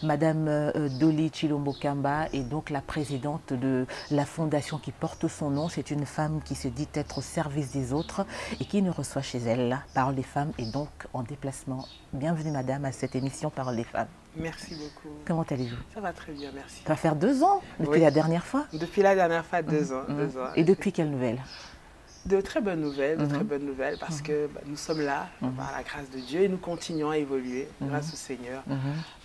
Madame Dolly Chilombo Kamba est donc la présidente de la fondation qui porte son nom. C'est une femme qui se dit être au service des autres et qui nous reçoit chez elle. Parole des femmes est donc en déplacement. Bienvenue madame à cette émission Parole des femmes. Merci beaucoup. Comment allez-vous? Ça va très bien, merci. Ça va faire 2 ans depuis la dernière fois? Depuis la dernière fois, 2 ans. 2 ans. Et depuis quelle nouvelle? De très bonnes nouvelles, parce que nous sommes là, par la grâce de Dieu, et nous continuons à évoluer, grâce au Seigneur,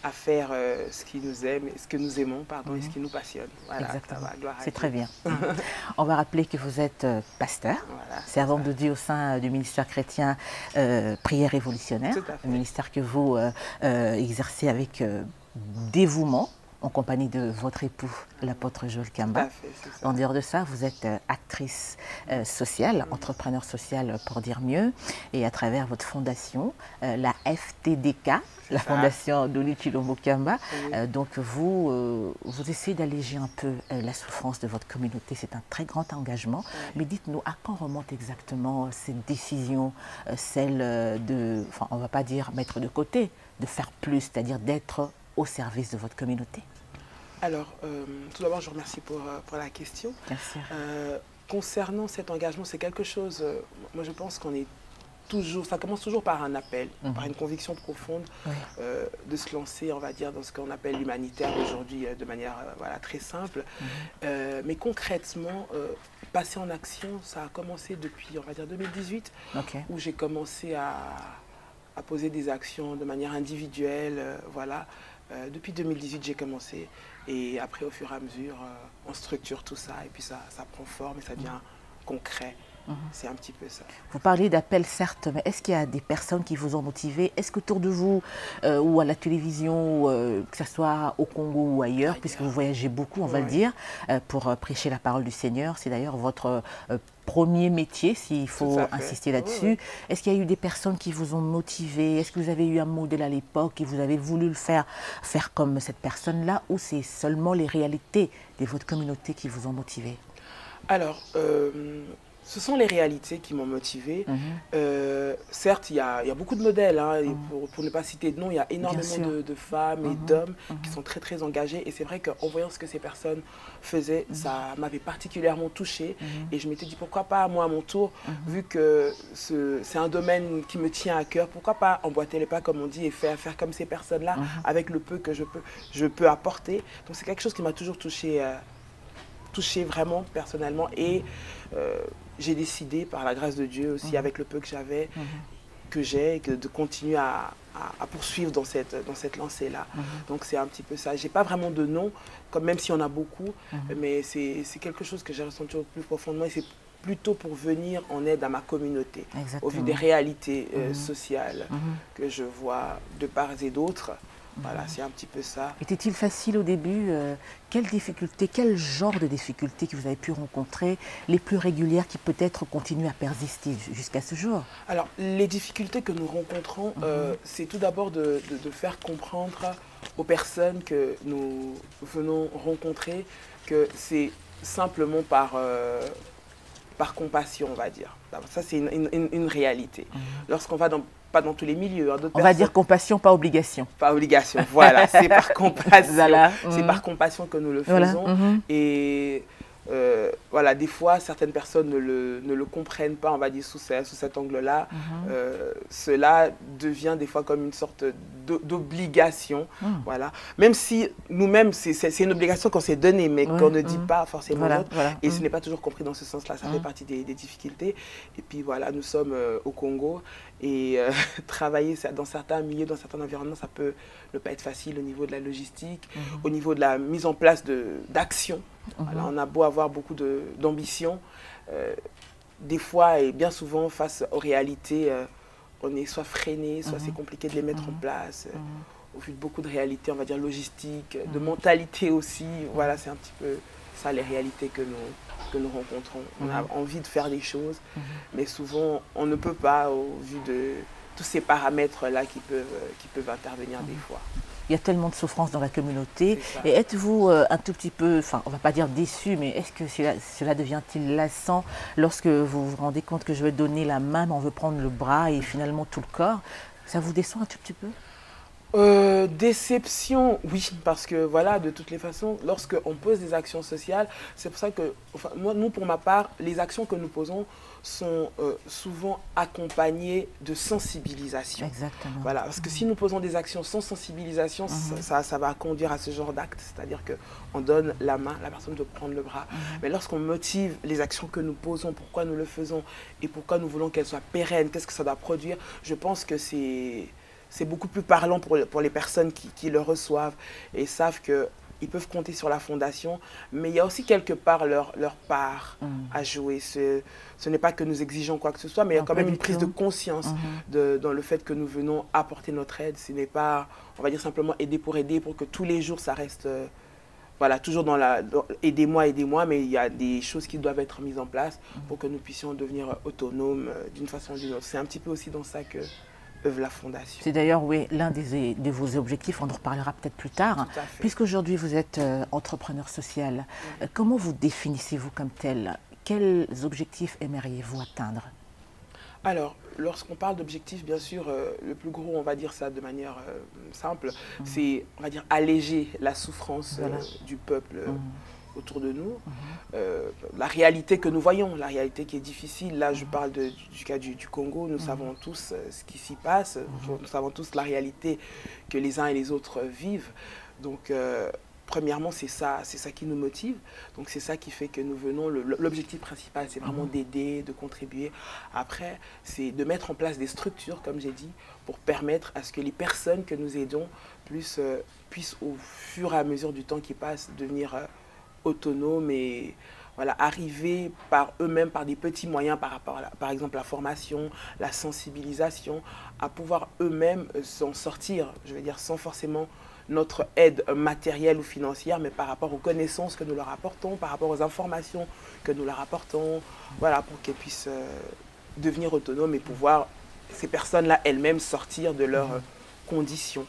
à faire ce qui nous aime, ce que nous aimons, et ce qui nous passionne. Voilà, exactement. Gloire à C'est Dieu. très bien. On va rappeler que vous êtes pasteur, Voilà, servante de Dieu au sein du ministère chrétien Prière révolutionnaire, Tout à fait. un ministère que vous exercez avec dévouement, en compagnie de votre époux, l'apôtre Joël Kamba. Tout à fait, c'est ça. En dehors de ça, vous êtes actrice sociale, entrepreneur social pour dire mieux, et à travers votre fondation, la FTDK, la fondation Dolly Chilombo Kamba, donc vous essayez d'alléger un peu la souffrance de votre communauté. C'est un très grand engagement. Mais dites-nous, à quand remonte exactement cette décision, celle de, enfin, on ne va pas dire mettre de côté, de faire plus, c'est-à-dire d'être au service de votre communauté? Alors, tout d'abord, je vous remercie pour la question. Merci. Concernant cet engagement, c'est quelque chose, moi je pense qu'on est toujours, ça commence toujours par un appel, par une conviction profonde de se lancer, on va dire, dans ce qu'on appelle l'humanitaire aujourd'hui de manière très simple. Mais concrètement, passer en action, ça a commencé depuis, on va dire, 2018, où j'ai commencé à poser des actions de manière individuelle, depuis 2018, j'ai commencé, et après, au fur et à mesure, on structure tout ça, et puis ça prend forme et ça devient concret. C'est un petit peu ça. Vous parlez d'appel, certes, mais est-ce qu'il y a des personnes qui vous ont motivé? Est-ce qu'autour de vous, ou à la télévision, que ce soit au Congo ou ailleurs, puisque vous voyagez beaucoup, on va le dire, pour prêcher la parole du Seigneur, c'est d'ailleurs votre premier métier, s'il faut insister là-dessus. Est-ce qu'il y a eu des personnes qui vous ont motivé? Est-ce que vous avez eu un modèle à l'époque et vous avez voulu le faire comme cette personne-là, ou c'est seulement les réalités de votre communauté qui vous ont motivé? Alors, ce sont les réalités qui m'ont motivé. Certes, il y a beaucoup de modèles, hein, et pour ne pas citer de nom, il y a énormément de femmes et d'hommes qui sont très très engagés. Et c'est vrai qu'en voyant ce que ces personnes faisaient, ça m'avait particulièrement touchée. Et je m'étais dit, pourquoi pas moi à mon tour, vu que c'est un domaine qui me tient à cœur, pourquoi pas emboîter les pas comme on dit et faire comme ces personnes-là avec le peu que je peux apporter. Donc c'est quelque chose qui m'a toujours touchée vraiment personnellement, et j'ai décidé par la grâce de Dieu aussi, avec le peu que j'avais, de continuer à poursuivre dans cette lancée-là. Donc c'est un petit peu ça. J'ai pas vraiment de nom, même s'il y en a beaucoup, mais c'est quelque chose que j'ai ressenti au plus profondément, et c'est plutôt pour venir en aide à ma communauté, au vu des réalités sociales que je vois de part et d'autre. Voilà, c'est un petit peu ça. Était-il facile au début? Quelles difficultés, quel genre de difficultés que vous avez pu rencontrer, les plus régulières qui peut-être continuent à persister jusqu'à ce jour? Alors, les difficultés que nous rencontrons, c'est tout d'abord de faire comprendre aux personnes que nous venons rencontrer que c'est simplement par compassion, on va dire. Ça, c'est une réalité. Lorsqu'on va pas dans tous les milieux. Hein, on va dire compassion, pas obligation. Pas obligation, voilà, c'est par compassion. C'est par compassion que nous le faisons. Et voilà, des fois, certaines personnes ne le comprennent pas, on va dire, sous cet angle-là. Cela devient des fois comme une sorte d'obligation. Voilà. Même si nous-mêmes, c'est une obligation qu'on s'est donnée, mais qu'on ne dit pas forcément aux autres. Et ce n'est pas toujours compris dans ce sens-là. Ça fait partie des difficultés. Et puis voilà, nous sommes au Congo. Et travailler dans certains milieux, dans certains environnements, ça peut ne pas être facile au niveau de la logistique, au niveau de la mise en place d'actions. Voilà, on a beau avoir beaucoup d'ambition, des fois et bien souvent face aux réalités, on est soit freiné, soit c'est compliqué de les mettre en place. Au vu de beaucoup de réalités, on va dire logistiques, de mentalité aussi. Voilà, c'est un petit peu ça les réalités que nous rencontrons. On a envie de faire des choses, mais souvent on ne peut pas au vu de tous ces paramètres-là qui peuvent intervenir des fois. Il y a tellement de souffrance dans la communauté. Et êtes-vous un tout petit peu, enfin on ne va pas dire déçu, mais est-ce que cela devient-il lassant lorsque vous vous rendez compte que je veux donner la main, mais on veut prendre le bras et finalement tout le corps? Ça vous déçoit un tout petit peu? Déception, oui, parce que voilà, de toutes les façons, lorsqu'on pose des actions sociales, c'est pour ça que, enfin, moi, nous, pour ma part, les actions que nous posons sont souvent accompagnées de sensibilisation. Exactement. Voilà, parce que si nous posons des actions sans sensibilisation, ça va conduire à ce genre d'acte, c'est-à-dire qu'on donne la main, la personne doit prendre le bras. Mais lorsqu'on motive les actions que nous posons, pourquoi nous le faisons et pourquoi nous voulons qu'elles soient pérennes, qu'est-ce que ça doit produire, je pense que c'est beaucoup plus parlant pour les personnes qui le reçoivent et savent qu'ils peuvent compter sur la fondation, mais il y a aussi quelque part leur part à jouer. Ce n'est pas que nous exigeons quoi que ce soit, mais il y a quand même une prise de conscience dans le fait que nous venons apporter notre aide. Ce n'est pas, on va dire simplement aider pour que tous les jours ça reste... voilà, toujours aidez-moi, mais il y a des choses qui doivent être mises en place pour que nous puissions devenir autonomes d'une façon ou d'une autre. C'est un petit peu aussi dans ça que œuvre la Fondation. C'est d'ailleurs, oui, l'un de vos objectifs, on en reparlera peut-être plus tard. Puisqu'aujourd'hui vous êtes entrepreneur social, comment vous définissez-vous comme tel? Quels objectifs aimeriez-vous atteindre? Alors, lorsqu'on parle d'objectifs, bien sûr, le plus gros, on va dire ça de manière simple, c'est, on va dire, alléger la souffrance du peuple autour de nous. La réalité que nous voyons, la réalité qui est difficile, là je parle du cas du Congo, nous savons tous ce qui s'y passe, nous savons tous la réalité que les uns et les autres vivent. Donc, premièrement, c'est ça qui nous motive. Donc, c'est ça qui fait que nous venons. L'objectif principal, c'est vraiment d'aider, de contribuer. Après, c'est de mettre en place des structures, comme j'ai dit, pour permettre à ce que les personnes que nous aidons puissent au fur et à mesure du temps qui passe, devenir autonomes et voilà, arriver par eux-mêmes, par des petits moyens, par rapport à par exemple la formation, la sensibilisation, à pouvoir eux-mêmes s'en sortir, je veux dire, sans forcément notre aide matérielle ou financière, mais par rapport aux connaissances que nous leur apportons, par rapport aux informations que nous leur apportons, voilà, pour qu'elles puissent devenir autonomes et pouvoir, ces personnes-là elles-mêmes, sortir de leurs conditions.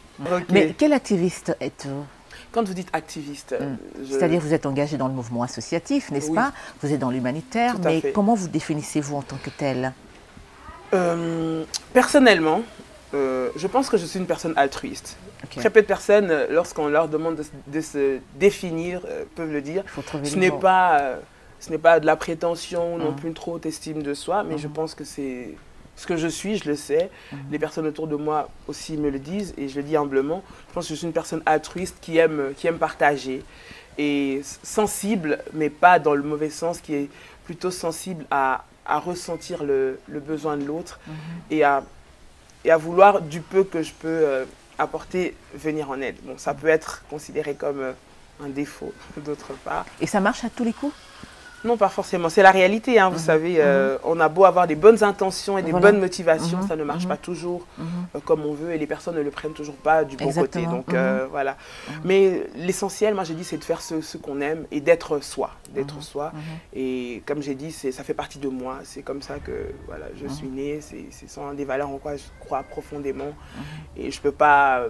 Mais quel activiste êtes-vous? Quand vous dites activiste... C'est-à-dire vous êtes engagé dans le mouvement associatif, n'est-ce pas? Vous êtes dans l'humanitaire, mais comment vous définissez-vous en tant que tel? Personnellement, je pense que je suis une personne altruiste. Très peu de personnes, lorsqu'on leur demande de se définir, peuvent le dire. Ce n'est pas de la prétention, non plus une trop haute estime de soi, mais je pense que c'est ce que je suis, je le sais. Les personnes autour de moi aussi me le disent, et je le dis humblement. Je pense que je suis une personne altruiste qui aime partager, et sensible, mais pas dans le mauvais sens, qui est plutôt sensible à ressentir le besoin de l'autre et à vouloir du peu que je peux apporter, venir en aide. Bon, ça peut être considéré comme un défaut d'autre part. Et ça marche à tous les coups? Non, pas forcément. C'est la réalité, hein, vous savez. On a beau avoir des bonnes intentions et des bonnes motivations, ça ne marche pas toujours comme on veut et les personnes ne le prennent toujours pas du bon côté. Donc voilà. Mais l'essentiel, moi j'ai dit, c'est de faire ce qu'on aime et d'être soi. Et comme j'ai dit, ça fait partie de moi. C'est comme ça que voilà, je suis née. C'est sont des valeurs en quoi je crois profondément. Et je ne peux pas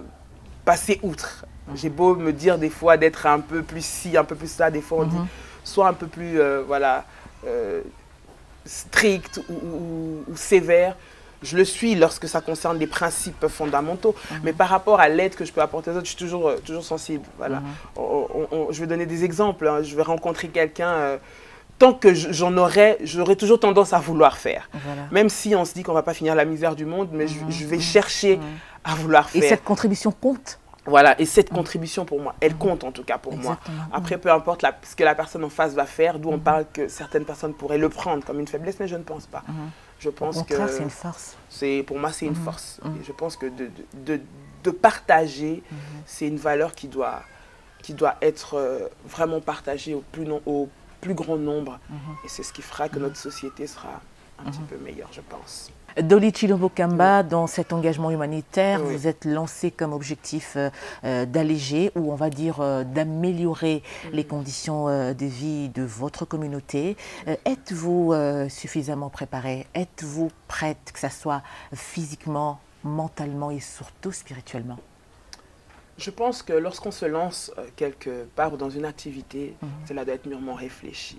passer outre. J'ai beau me dire des fois d'être un peu plus ci, un peu plus ça. Des fois on dit soit un peu plus voilà, strict ou sévère. Je le suis lorsque ça concerne des principes fondamentaux. Mais par rapport à l'aide que je peux apporter aux autres, je suis toujours sensible. Voilà. Je vais donner des exemples. Hein. Je vais rencontrer quelqu'un... tant que j'aurais toujours tendance à vouloir faire. Voilà. Même si on se dit qu'on ne va pas finir la misère du monde, mais je vais chercher à vouloir faire. Et cette contribution compte? Voilà, et cette contribution pour moi, elle compte en tout cas pour moi. Après, peu importe ce que la personne en face va faire, d'où on parle que certaines personnes pourraient le prendre comme une faiblesse, mais je ne pense pas. Je pense au contraire, c'est une force. Pour moi, c'est une force. Et je pense que de partager, c'est une valeur qui doit être vraiment partagée au plus grand nombre. Et c'est ce qui fera que notre société sera un petit peu meilleure, je pense. Dolly Chilombo Kamba, dans cet engagement humanitaire, vous êtes lancé comme objectif d'alléger ou on va dire d'améliorer les conditions de vie de votre communauté. Êtes-vous suffisamment préparé? Êtes-vous prête, que ce soit physiquement, mentalement et surtout spirituellement? Je pense que lorsqu'on se lance quelque part ou dans une activité, cela doit être mûrement réfléchi.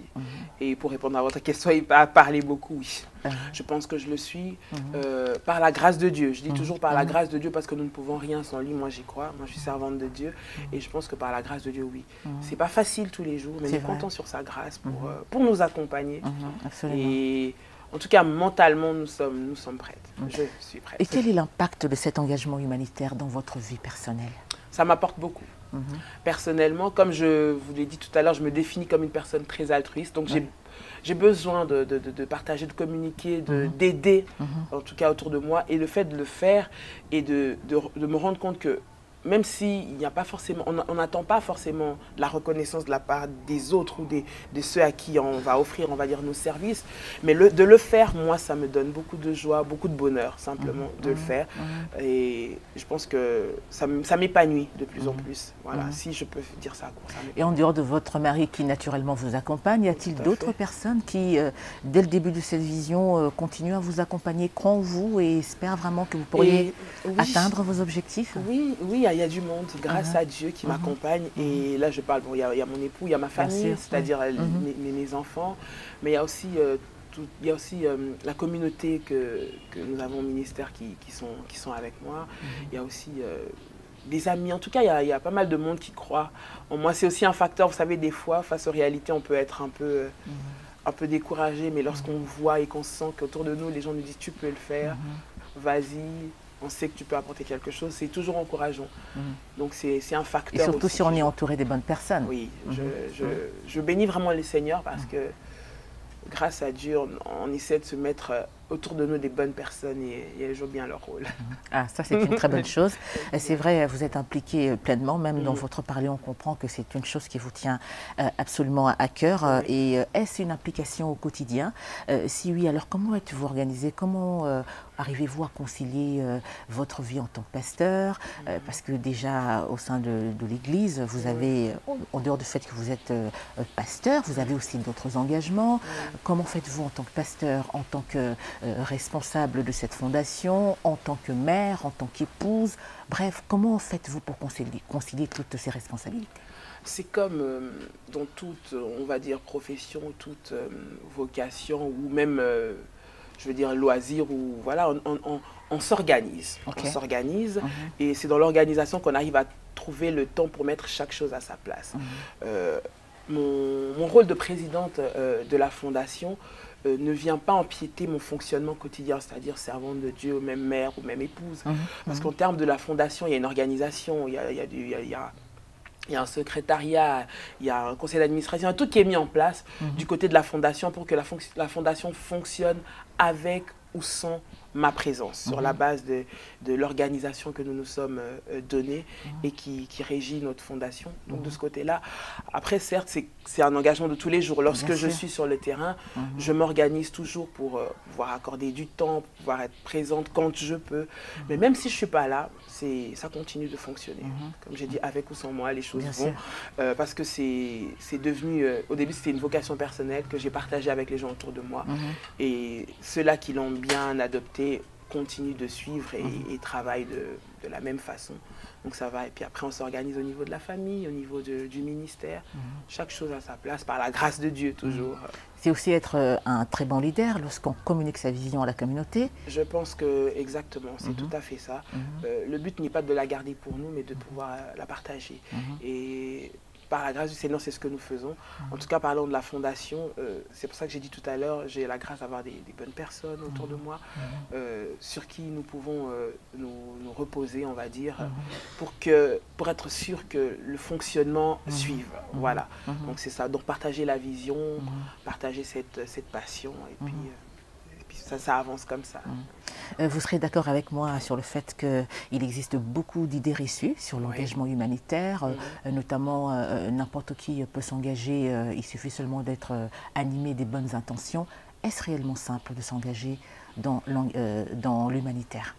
Et pour répondre à votre question, il va parler beaucoup, oui. Je pense que je le suis par la grâce de Dieu. Je dis toujours par la grâce de Dieu parce que nous ne pouvons rien sans lui. Moi, j'y crois. Moi, je suis servante de Dieu. Et je pense que par la grâce de Dieu, oui. C'est pas facile tous les jours, mais nous comptons sur sa grâce pour nous accompagner. Absolument. Et en tout cas, mentalement, nous sommes prêtes. Je suis prête. Et quel est l'impact de cet engagement humanitaire dans votre vie personnelle? Ça m'apporte beaucoup. Personnellement, comme je vous l'ai dit tout à l'heure, je me définis comme une personne très altruiste. Donc, j'ai besoin de partager, de communiquer, d'aider, en tout cas autour de moi. Et le fait de le faire et de me rendre compte que même s'il n'y a pas forcément, on n'attend pas forcément la reconnaissance de la part des autres ou de ceux à qui on va offrir, on va dire, nos services, mais de le faire, moi, ça me donne beaucoup de joie, beaucoup de bonheur, simplement, de le faire. Et je pense que ça m'épanouit de plus en plus, voilà, si je peux dire ça. Et en dehors de votre mari qui, naturellement, vous accompagne, y a-t-il d'autres personnes qui, dès le début de cette vision, continuent à vous accompagner, croient en vous et espèrent vraiment que vous pourriez atteindre vos objectifs? Oui, il y a du monde, grâce à Dieu, qui m'accompagne. Et là, je parle, bon, il y a mon époux, il y a ma famille, c'est-à-dire mes enfants, mais il y a aussi, la communauté que nous avons au ministère qui sont avec moi. Il y a aussi des amis. En tout cas, il y a pas mal de monde qui croit en moi. C'est aussi un facteur, vous savez, des fois, face aux réalités, on peut être un peu découragé, mais lorsqu'on voit et qu'on sent qu'autour de nous, les gens nous disent « tu peux le faire, vas-y ». On sait que tu peux apporter quelque chose, c'est toujours encourageant. Donc c'est un facteur. Et surtout aussi, si on est entouré des bonnes personnes. Oui, je bénis vraiment le Seigneur parce que grâce à Dieu, on essaie de se mettre autour de nous des bonnes personnes et elles jouent bien leur rôle. Ah, ça c'est une très bonne chose. C'est vrai, vous êtes impliqué pleinement, même dans votre parler, on comprend que c'est une chose qui vous tient absolument à cœur. Et est-ce une implication au quotidien? Si oui, alors comment êtes-vous organisé? Comment arrivez-vous à concilier votre vie en tant que pasteur? Parce que déjà, au sein de l'Église, vous avez, en dehors du fait que vous êtes pasteur, vous avez aussi d'autres engagements. Comment faites-vous en tant que pasteur, en tant que responsable de cette fondation, en tant que mère, en tant qu'épouse? Bref, comment faites-vous pour concilier toutes ces responsabilités? C'est comme dans toute, on va dire, profession, toute vocation ou même, je veux dire, loisir, ou voilà, on s'organise. On s'organise et c'est dans l'organisation qu'on arrive à trouver le temps pour mettre chaque chose à sa place. Mon rôle de présidente de la fondation ne vient pas empiéter mon fonctionnement quotidien, c'est-à-dire servante de Dieu, ou même mère ou même épouse. Parce qu'en termes de la fondation, il y a une organisation, il y a un secrétariat, il y a un conseil d'administration, tout qui est mis en place du côté de la fondation pour que la fondation fonctionne avec ou sans ma présence, sur la base de l'organisation que nous nous sommes donnée et qui régit notre fondation. Donc de ce côté-là, après certes, c'est un engagement de tous les jours. Lorsque je suis sur le terrain, je m'organise toujours pour pouvoir accorder du temps, pour pouvoir être présente quand je peux. Mais même si je ne suis pas là, ça continue de fonctionner. Comme j'ai dit, avec ou sans moi, les choses vont. Parce que c'est devenu, au début c'était une vocation personnelle que j'ai partagée avec les gens autour de moi. Et ceux-là qui l'ont bien adopté continuent de suivre et travaillent de la même façon. Donc ça va. Et puis après, on s'organise au niveau de la famille, au niveau du ministère. Chaque chose à sa place, par la grâce de Dieu, toujours. C'est aussi être un très bon leader lorsqu'on communique sa vision à la communauté. Je pense que, exactement, c'est tout à fait ça. Le but n'est pas de la garder pour nous, mais de pouvoir la partager. Et par la grâce du Seigneur, c'est ce que nous faisons. En tout cas, parlant de la fondation, c'est pour ça que j'ai dit tout à l'heure, j'ai la grâce d'avoir des bonnes personnes autour de moi, sur qui nous pouvons nous reposer, on va dire, pour être sûr que le fonctionnement suive. Voilà. Donc c'est ça. Donc partager la vision, partager cette passion, et puis ça avance comme ça. Vous serez d'accord avec moi sur le fait qu'il existe beaucoup d'idées reçues sur l'engagement humanitaire, notamment n'importe qui peut s'engager, il suffit seulement d'être animé des bonnes intentions. Est-ce réellement simple de s'engager dans l'humanitaire?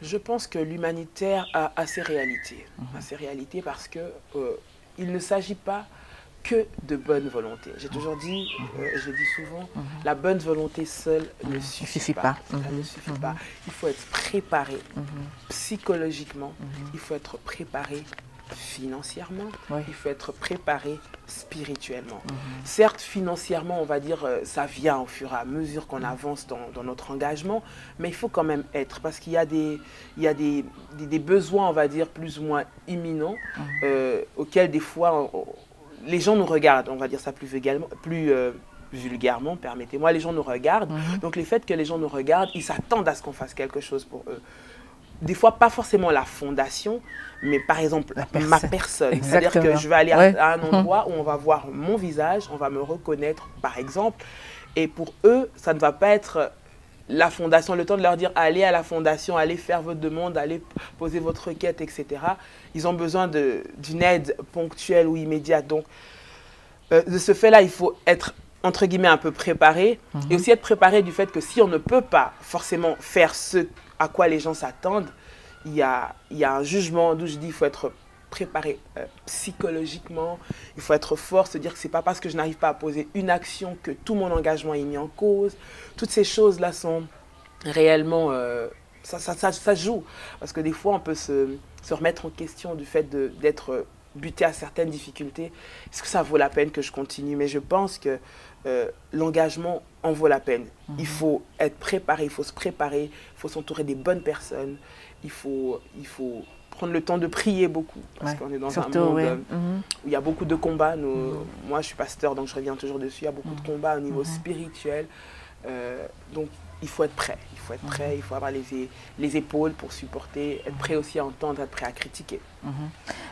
Je pense que l'humanitaire a ses réalités. A ses réalités parce qu'il ne s'agit pas que de bonne volonté. J'ai toujours dit, je le dis souvent, la bonne volonté seule ne suffit pas. Ça ne suffit pas. Il faut être préparé psychologiquement, il faut être préparé financièrement, il faut être préparé spirituellement. Certes, financièrement, on va dire, ça vient au fur et à mesure qu'on avance dans notre engagement, mais il faut quand même être, parce qu'il y a des besoins, on va dire, plus ou moins imminents, auxquels des fois, les gens nous regardent, on va dire ça plus vulgairement, permettez-moi, les gens nous regardent. Donc, le fait que les gens nous regardent, ils s'attendent à ce qu'on fasse quelque chose pour eux. Des fois, pas forcément la fondation, mais par exemple, ma personne. C'est-à-dire que je vais aller à un endroit où on va voir mon visage, on va me reconnaître, par exemple. Et pour eux, ça ne va pas être la fondation, le temps de leur dire allez à la fondation, allez faire votre demande, allez poser votre requête, etc. Ils ont besoin d'une aide ponctuelle ou immédiate. Donc, de ce fait-là, il faut être, entre guillemets, un peu préparé. Et aussi être préparé du fait que si on ne peut pas forcément faire ce à quoi les gens s'attendent, il y a un jugement d'où je dis il faut être préparé psychologiquement, il faut être fort, se dire que ce n'est pas parce que je n'arrive pas à poser une action que tout mon engagement est mis en cause. Toutes ces choses-là sont réellement... ça joue, parce que des fois on peut se remettre en question du fait d'être buté à certaines difficultés. Est-ce que ça vaut la peine que je continue? Mais je pense que l'engagement en vaut la peine. Il faut être préparé, il faut se préparer, il faut s'entourer des bonnes personnes, il faut prendre le temps de prier beaucoup, parce qu'on est dans un monde où il y a beaucoup de combats. Moi, je suis pasteur, donc je reviens toujours dessus. Il y a beaucoup de combats au niveau spirituel. Donc, il faut être prêt. Il faut être prêt, il faut avoir les épaules pour supporter, être prêt aussi à entendre, être prêt à critiquer.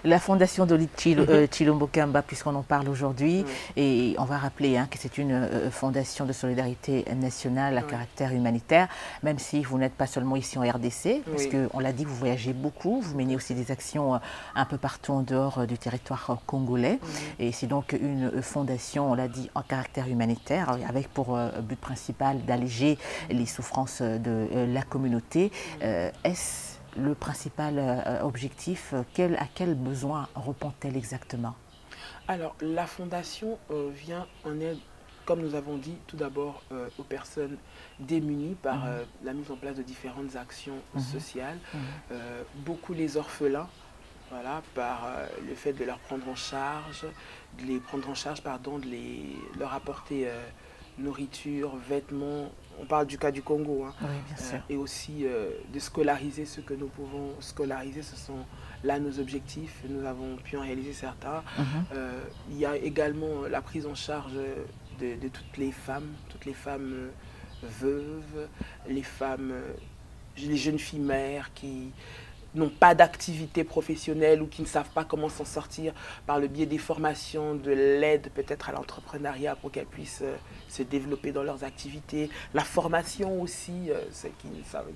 La fondation Doli Chilombo Kamba, puisqu'on en parle aujourd'hui, et on va rappeler que c'est une fondation de solidarité nationale à caractère humanitaire, même si vous n'êtes pas seulement ici en RDC, parce qu'on l'a dit, vous voyagez beaucoup, vous menez aussi des actions un peu partout en dehors du territoire congolais, et c'est donc une fondation, on l'a dit, en caractère humanitaire, avec pour but principal d'alléger les souffrances de la communauté. Est-ce le principal objectif? À quel besoin répond-elle exactement? Alors, la fondation vient en aide, comme nous avons dit, tout d'abord aux personnes démunies par la mise en place de différentes actions sociales. Beaucoup les orphelins, voilà, par le fait de leur prendre en charge, de leur apporter nourriture, vêtements. On parle du cas du Congo, et aussi de scolariser ceux que nous pouvons scolariser. Ce sont là nos objectifs, nous avons pu en réaliser certains. Il y a également la prise en charge de toutes les femmes veuves, les jeunes filles mères qui n'ont pas d'activité professionnelle ou qui ne savent pas comment s'en sortir, par le biais des formations, de l'aide peut-être à l'entrepreneuriat pour qu'elles puissent se développer dans leurs activités. La formation aussi,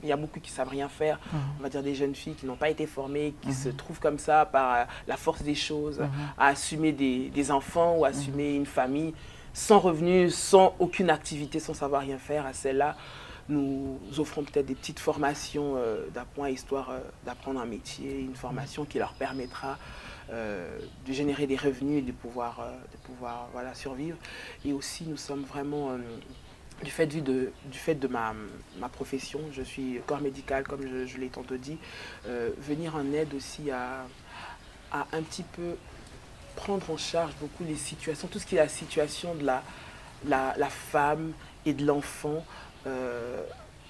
il y a beaucoup qui ne savent rien faire, on va dire des jeunes filles qui n'ont pas été formées, qui se trouvent comme ça par la force des choses, à assumer des enfants ou assumer une famille sans revenus, sans aucune activité, sans savoir rien faire. À celles-là, nous offrons peut-être des petites formations d'appoint, histoire d'apprendre un métier, une formation qui leur permettra de générer des revenus et de pouvoir voilà, survivre. Et aussi, nous sommes vraiment, du fait de ma profession, je suis corps médical, comme je l'ai tantôt dit, venir en aide aussi à un petit peu prendre en charge beaucoup les situations, tout ce qui est la situation de la femme et de l'enfant,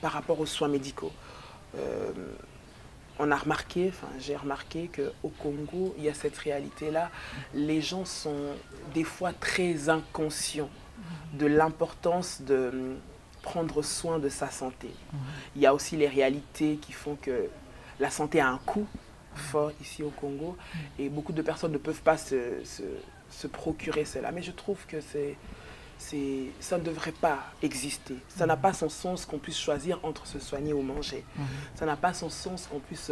par rapport aux soins médicaux. J'ai remarqué qu'au Congo, il y a cette réalité-là. Les gens sont des fois très inconscients de l'importance de prendre soin de sa santé. Il y a aussi les réalités qui font que la santé a un coût fort ici au Congo, et beaucoup de personnes ne peuvent pas se procurer cela. Mais je trouve que ça ne devrait pas exister. Ça n'a pas son sens qu'on puisse choisir entre se soigner ou manger. Ça n'a pas son sens qu'on puisse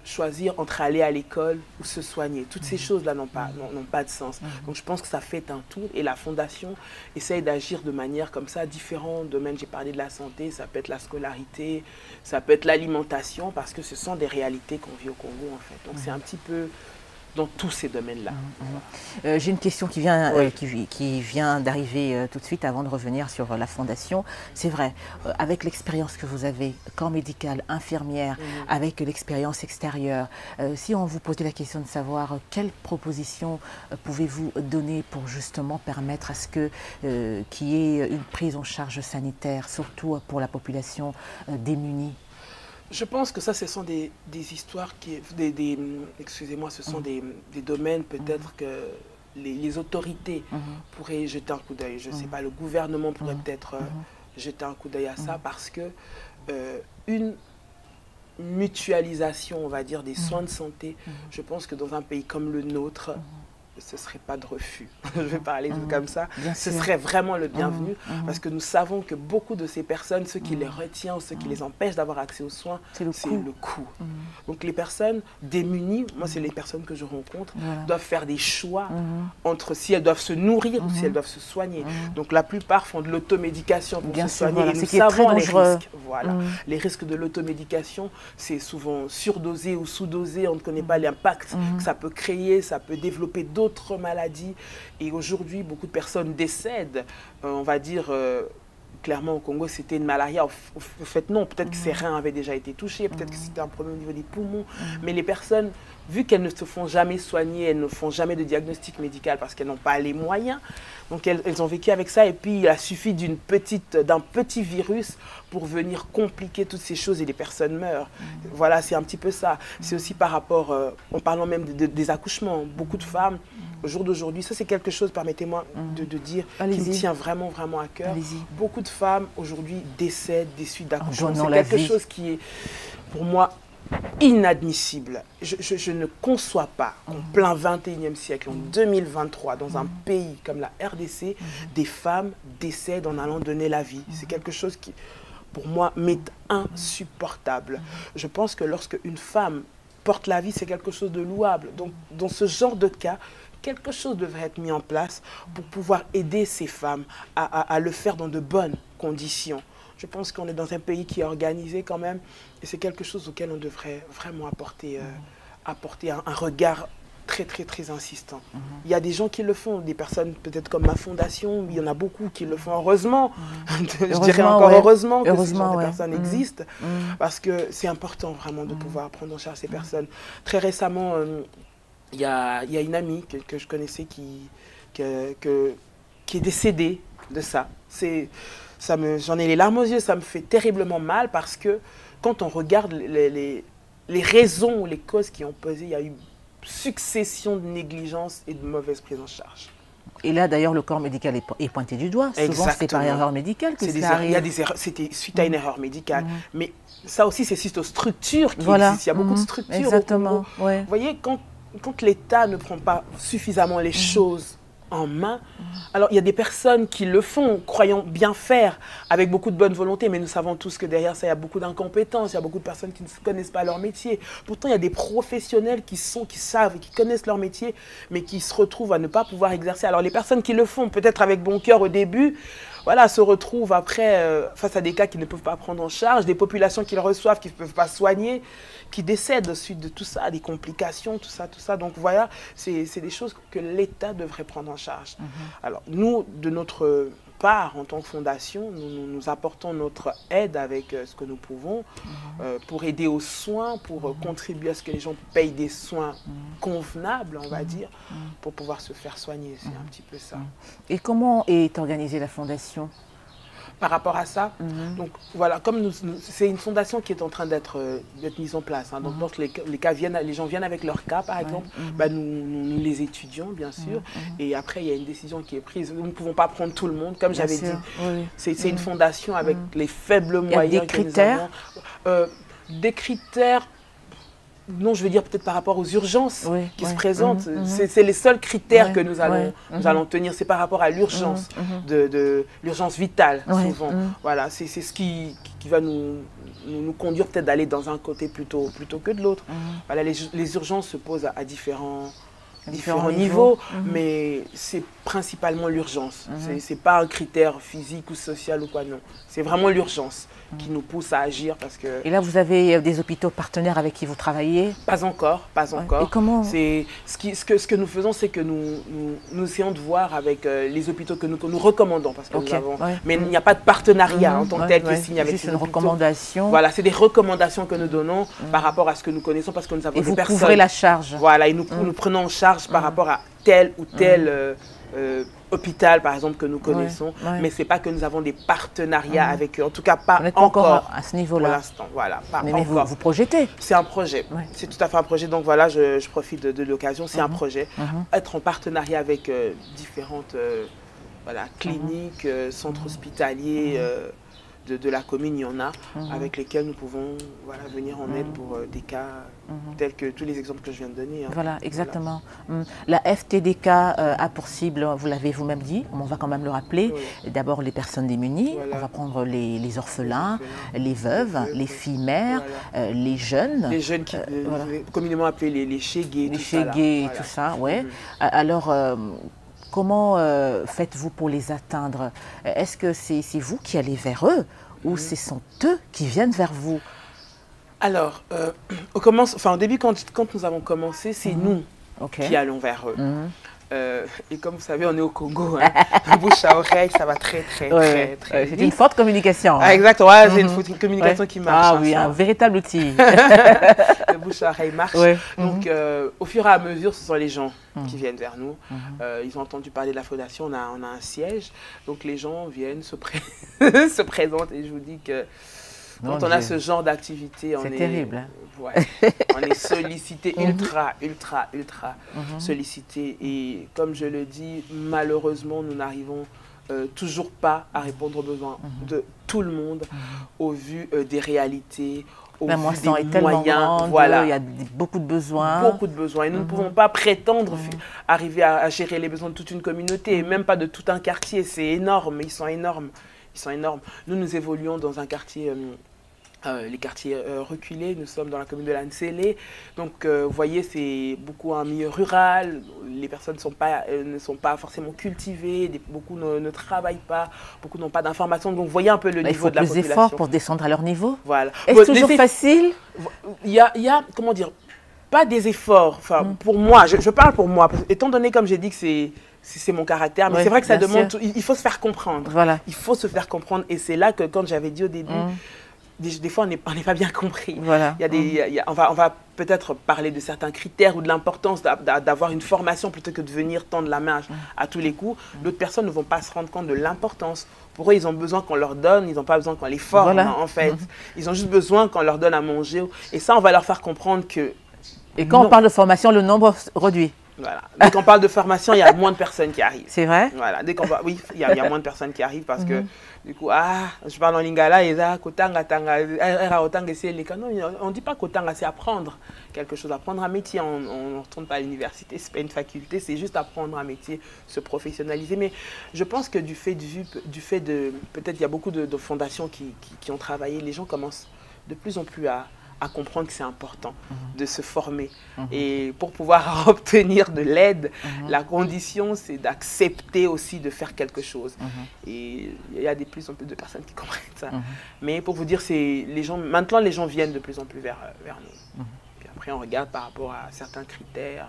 choisir entre aller à l'école ou se soigner. Toutes ces choses-là n'ont pas de sens. Donc je pense que ça fait un tout, et la fondation essaye d'agir de manière comme ça, différents domaines. J'ai parlé de la santé, ça peut être la scolarité, ça peut être l'alimentation, parce que ce sont des réalités qu'on vit au Congo en fait. Donc c'est un petit peu dans tous ces domaines-là. J'ai une question qui vient, qui vient d'arriver tout de suite avant de revenir sur la Fondation. C'est vrai, avec l'expérience que vous avez, corps médical, infirmière, avec l'expérience extérieure, si on vous posait la question de savoir quelles propositions pouvez-vous donner pour justement permettre à ce qu'il y ait une prise en charge sanitaire, surtout pour la population démunie? Je pense que ça, ce sont des histoires excusez-moi, ce sont des domaines peut-être que les autorités pourraient jeter un coup d'œil. Je ne sais pas, le gouvernement pourrait peut-être jeter un coup d'œil à ça parce que une mutualisation, on va dire, des soins de santé, je pense que dans un pays comme le nôtre, ce ne serait pas de refus. Je vais parler comme ça. Ce serait vraiment le bienvenu parce que nous savons que beaucoup de ces personnes, ce qui les retient ou ce qui les empêche d'avoir accès aux soins, c'est le coût. Donc les personnes démunies, moi c'est les personnes que je rencontre, doivent faire des choix entre si elles doivent se nourrir ou si elles doivent se soigner. Donc la plupart font de l'automédication pour se soigner. Voilà. Et nous savons les risques. Voilà. Les risques de l'automédication, c'est souvent surdosé ou sous-dosé. On ne connaît pas l'impact que ça peut créer, ça peut développer d'autres maladies. Et aujourd'hui, beaucoup de personnes décèdent. On va dire, clairement au Congo, c'était une malaria. Au fait, non. Peut-être que ses reins avaient déjà été touchés. Peut-être que c'était un problème au niveau des poumons. Mais les personnes, vu qu'elles ne se font jamais soigner, elles ne font jamais de diagnostic médical parce qu'elles n'ont pas les moyens. Donc elles ont vécu avec ça et puis il a suffi d'un petit virus pour venir compliquer toutes ces choses et les personnes meurent. Voilà, c'est un petit peu ça. C'est aussi par rapport, en parlant même des accouchements, beaucoup de femmes, au jour d'aujourd'hui, ça c'est quelque chose, permettez-moi de dire, qui me tient vraiment, vraiment à cœur. Beaucoup de femmes aujourd'hui décèdent des suites d'accouchement. C'est quelque chose qui est, pour moi, inadmissible. Je ne conçois pas qu'en plein 21e siècle, en 2023, dans un pays comme la RDC, des femmes décèdent en allant donner la vie. C'est quelque chose qui, pour moi, m'est insupportable. Je pense que lorsque une femme porte la vie, c'est quelque chose de louable. Donc, dans ce genre de cas, quelque chose devrait être mis en place pour pouvoir aider ces femmes à le faire dans de bonnes conditions. Je pense qu'on est dans un pays qui est organisé quand même et c'est quelque chose auquel on devrait vraiment apporter un regard très, très, très insistant. Il y a des gens qui le font, des personnes peut-être comme ma fondation, il y en a beaucoup qui le font, heureusement. Je dirais encore heureusement que ces genre de personnes existent parce que c'est important vraiment de pouvoir prendre en charge ces personnes. Très récemment, il y a une amie que je connaissais qui est décédée de ça. J'en ai les larmes aux yeux, ça me fait terriblement mal parce que quand on regarde les raisons ou les causes qui ont pesé, il y a eu succession de négligence et de mauvaise prise en charge. Et là, d'ailleurs, le corps médical est pointé du doigt. Souvent, c'est par erreur médicale que ça arrive. Il y a des erreurs, c'était suite à une erreur médicale. Mais ça aussi, c'est suite aux structures qui existent. Il y a beaucoup de structures. Exactement. Vous voyez, quand l'État ne prend pas suffisamment les choses en main. Alors, il y a des personnes qui le font, croyant bien faire, avec beaucoup de bonne volonté, mais nous savons tous que derrière ça, il y a beaucoup d'incompétence, il y a beaucoup de personnes qui ne connaissent pas leur métier. Pourtant, il y a des professionnels qui savent et qui connaissent leur métier, mais qui se retrouvent à ne pas pouvoir exercer. Alors, les personnes qui le font, peut-être avec bon cœur au début, voilà, se retrouvent après face à des cas qu'ils ne peuvent pas prendre en charge, des populations qu'ils reçoivent, qu'ils ne peuvent pas soigner, qui décèdent suite de tout ça, des complications, tout ça. Donc voilà, c'est des choses que l'État devrait prendre en charge. Alors nous, de notre part, en tant que fondation, nous apportons notre aide avec ce que nous pouvons pour aider aux soins, pour contribuer à ce que les gens payent des soins convenables, on va dire, pour pouvoir se faire soigner. C'est un petit peu ça. Et comment est organisée la fondation ? Par rapport à ça, donc voilà, comme c'est une fondation qui est en train d'être mise en place. Hein, donc lorsque les gens viennent avec leur cas, par exemple, bah, nous les étudions, bien sûr. Et après, il y a une décision qui est prise. Nous ne pouvons pas prendre tout le monde, comme j'avais dit. C'est une fondation avec les faibles moyens que nous avons. Des critères. Non, je veux dire peut-être par rapport aux urgences qui se présentent. C'est les seuls critères que nous allons tenir. C'est par rapport à l'urgence, de l'urgence vitale, souvent. Voilà, c'est ce qui va nous conduire peut-être d'aller dans un côté plutôt que de l'autre. Voilà, les urgences se posent à différents différents niveaux, mais c'est principalement l'urgence. C'est pas un critère physique ou social ou quoi, non. C'est vraiment l'urgence qui nous pousse à agir parce que... Et là, vous avez des hôpitaux partenaires avec qui vous travaillez? Pas encore, pas encore. Et comment? Ce que nous faisons, c'est que nous essayons de voir avec les hôpitaux que nous recommandons parce que nous avons... Mais il n'y a pas de partenariat en tant que tel qui signe avec ces hôpitaux. Juste une recommandation. Voilà, c'est des recommandations que nous donnons par rapport à ce que nous connaissons parce que nous avons des personnes... Et vous couvrez la charge. Voilà, et nous prenons en charge par rapport à tel ou tel hôpital, par exemple, que nous connaissons. Mais ce n'est pas que nous avons des partenariats avec eux. En tout cas, pas encore à ce niveau-là. Pour l'instant, voilà. Mais vous projetez. C'est un projet. C'est tout à fait un projet. Donc voilà, je profite de l'occasion. C'est un projet. Être en partenariat avec différentes cliniques, centres hospitaliers de la commune, il y en a, avec lesquels nous pouvons venir en aide pour des cas tels que tous les exemples que je viens de donner. Voilà, exactement. La FTDK a pour cible, vous l'avez vous-même dit, on va quand même le rappeler, d'abord les personnes démunies, on va prendre les orphelins, les veuves, les filles mères, les jeunes. Les jeunes qui communément appelés les chégués, les chégués, tout ça, ouais. Alors, comment faites-vous pour les atteindre? Est-ce que c'est vous qui allez vers eux ou ce sont eux qui viennent vers vous? Alors, au début, quand nous avons commencé, c'est nous qui allons vers eux. Et comme vous savez, on est au Congo, bouche à oreille, ça va très vite. C'est une forte communication. Exactement, c'est une communication qui marche. Ah oui, un véritable outil. Le bouche à oreille marche. Donc, au fur et à mesure, ce sont les gens qui viennent vers nous. Ils ont entendu parler de la fondation, on a un siège. Donc, les gens viennent, se présentent et je vous dis que quand on a ce genre d'activité, c'est terrible. On est sollicité, ultra sollicité. Et comme je le dis, malheureusement, nous n'arrivons toujours pas à répondre aux besoins de tout le monde au vu des réalités, au la moisson est tellement grande, il y a beaucoup de besoins. Beaucoup de besoins. Et nous ne pouvons pas prétendre arriver à gérer les besoins de toute une communauté, et même pas de tout un quartier. C'est énorme, ils sont énormes. Nous évoluons dans un quartier, les quartiers reculés. Nous sommes dans la commune de Lansele. Donc, vous voyez, c'est beaucoup un milieu rural. Les personnes ne sont pas forcément cultivées. Beaucoup ne travaillent pas. Beaucoup n'ont pas d'informations. Donc, vous voyez un peu le niveau de la population. Il faut plus d'efforts pour descendre à leur niveau. Voilà. Est-ce toujours facile? Il y a, comment dire, pas des efforts. Enfin, pour moi, je parle pour moi. Étant donné, comme j'ai dit, que c'est mon caractère, mais c'est vrai que ça demande, il faut se faire comprendre. Voilà. Il faut se faire comprendre. Et c'est là que, quand j'avais dit au début, des fois, on n'est pas bien compris. Voilà. On va peut-être parler de certains critères ou de l'importance d'avoir une formation plutôt que de venir tendre la main à tous les coups. D'autres personnes ne vont pas se rendre compte de l'importance. Pour eux, ils ont besoin qu'on leur donne, ils n'ont pas besoin qu'on les forme, en fait. Ils ont juste besoin qu'on leur donne à manger. Et ça, on va leur faire comprendre que... Et quand on parle de formation, le nombre réduit. Voilà. Dès qu'on parle de formation, il y a moins de personnes qui arrivent. C'est vrai? Voilà. Oui, il y a moins de personnes qui arrivent parce que, du coup, je parle en lingala, et là, non, on ne dit pas kotanga, c'est apprendre quelque chose, apprendre un métier. On ne retourne pas à l'université, ce n'est pas une faculté, c'est juste apprendre un métier, se professionnaliser. Mais je pense que du fait de peut-être il y a beaucoup de fondations qui ont travaillé, les gens commencent de plus en plus à comprendre que c'est important de se former. Et pour pouvoir obtenir de l'aide, la condition, c'est d'accepter aussi de faire quelque chose. Et il y a de plus en plus de personnes qui comprennent ça. Mais pour vous dire, maintenant, les gens viennent de plus en plus vers nous. Puis après, on regarde par rapport à certains critères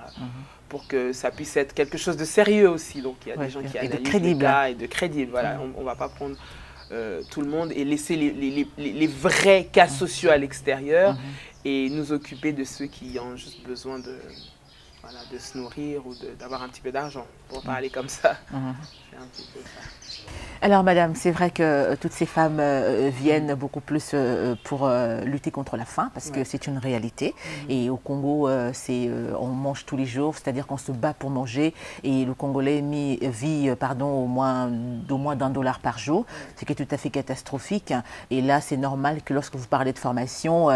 pour que ça puisse être quelque chose de sérieux aussi. Donc, il y a des gens qui analysent les cas et de crédible. Voilà, on ne va pas prendre... tout le monde et laisser les vrais cas sociaux à l'extérieur et nous occuper de ceux qui ont juste besoin de se nourrir ou d'avoir un petit peu d'argent, pour parler comme ça. C'est un petit peu ça. Alors madame, c'est vrai que toutes ces femmes viennent beaucoup plus pour lutter contre la faim, parce que c'est une réalité. Et au Congo, on mange tous les jours, c'est-à-dire qu'on se bat pour manger. Et le Congolais vit au moins $1 par jour, ce qui est tout à fait catastrophique. Et là, c'est normal que lorsque vous parlez de formation,